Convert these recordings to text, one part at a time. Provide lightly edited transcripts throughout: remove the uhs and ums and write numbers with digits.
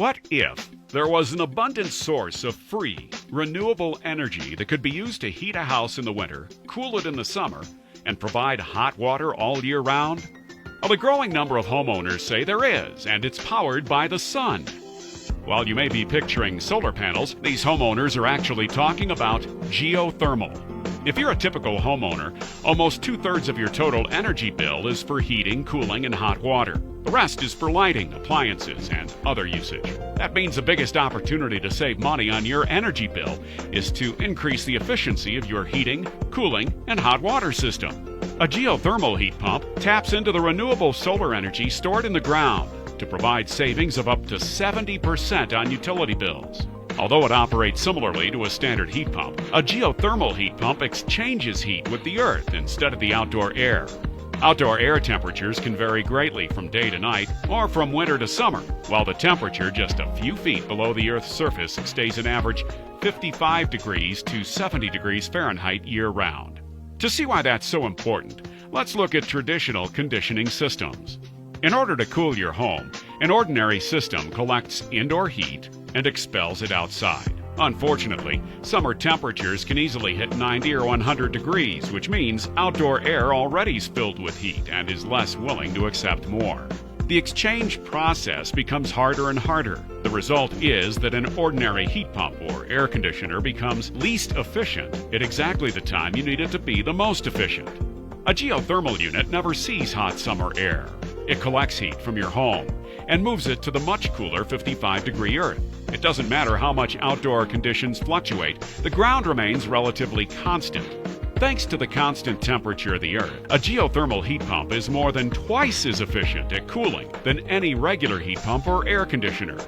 What if there was an abundant source of free, renewable energy that could be used to heat a house in the winter, cool it in the summer, and provide hot water all year round? Well, a growing number of homeowners say there is, and it's powered by the sun. While you may be picturing solar panels, these homeowners are actually talking about geothermal. If you're a typical homeowner, almost 2/3 of your total energy bill is for heating, cooling, and hot water. The rest is for lighting, appliances, and other usage. That means the biggest opportunity to save money on your energy bill is to increase the efficiency of your heating, cooling, and hot water system. A geothermal heat pump taps into the renewable solar energy stored in the ground to provide savings of up to 70% on utility bills. Although it operates similarly to a standard heat pump, a geothermal heat pump exchanges heat with the earth instead of the outdoor air. Outdoor air temperatures can vary greatly from day to night or from winter to summer, while the temperature just a few feet below the Earth's surface stays an average 55 degrees to 70 degrees Fahrenheit year-round. To see why that's so important, let's look at traditional conditioning systems. In order to cool your home, an ordinary system collects indoor heat and expels it outside. Unfortunately, summer temperatures can easily hit 90 or 100 degrees, which means outdoor air already is filled with heat and is less willing to accept more. The exchange process becomes harder and harder. The result is that an ordinary heat pump or air conditioner becomes least efficient at exactly the time you need it to be the most efficient. A geothermal unit never sees hot summer air. It collects heat from your home and moves it to the much cooler 55-degree Earth. It doesn't matter how much outdoor conditions fluctuate, the ground remains relatively constant. Thanks to the constant temperature of the Earth, a geothermal heat pump is more than twice as efficient at cooling than any regular heat pump or air conditioner.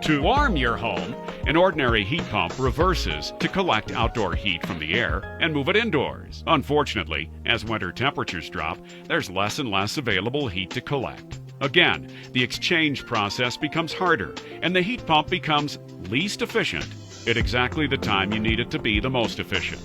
To warm your home, an ordinary heat pump reverses to collect outdoor heat from the air and move it indoors. Unfortunately, as winter temperatures drop, there's less and less available heat to collect. Again, the exchange process becomes harder, and the heat pump becomes least efficient at exactly the time you need it to be the most efficient.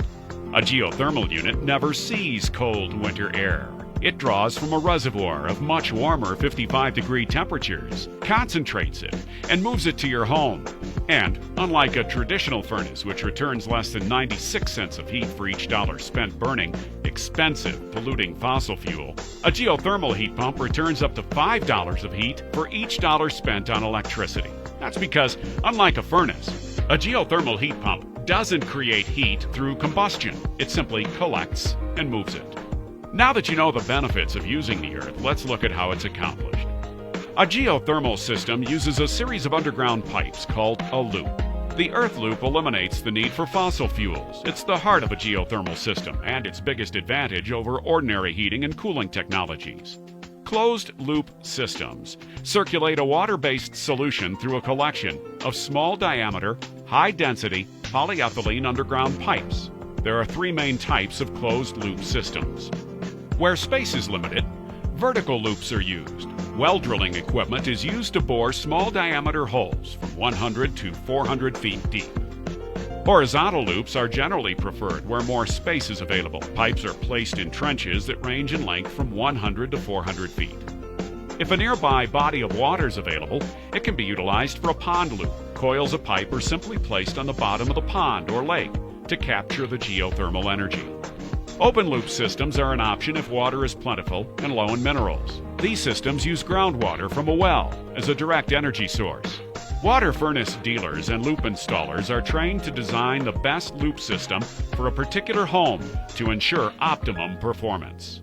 A geothermal unit never sees cold winter air. It draws from a reservoir of much warmer 55-degree temperatures, concentrates it, and moves it to your home. And, unlike a traditional furnace, which returns less than 96 cents of heat for each dollar spent burning expensive, polluting fossil fuel, a geothermal heat pump returns up to $5 of heat for each dollar spent on electricity. That's because, unlike a furnace, a geothermal heat pump doesn't create heat through combustion. It simply collects and moves it. Now that you know the benefits of using the Earth, let's look at how it's accomplished. A geothermal system uses a series of underground pipes called a loop. The Earth loop eliminates the need for fossil fuels. It's the heart of a geothermal system and its biggest advantage over ordinary heating and cooling technologies. Closed-loop systems circulate a water-based solution through a collection of small-diameter, high-density polyethylene underground pipes. There are three main types of closed-loop systems. Where space is limited, vertical loops are used. Well drilling equipment is used to bore small-diameter holes from 100 to 400 feet deep. Horizontal loops are generally preferred where more space is available. Pipes are placed in trenches that range in length from 100 to 400 feet. If a nearby body of water is available, it can be utilized for a pond loop. Coils of pipe are simply placed on the bottom of the pond or lake to capture the geothermal energy. Open-loop systems are an option if water is plentiful and low in minerals. These systems use groundwater from a well as a direct energy source. Water furnace dealers and loop installers are trained to design the best loop system for a particular home to ensure optimum performance.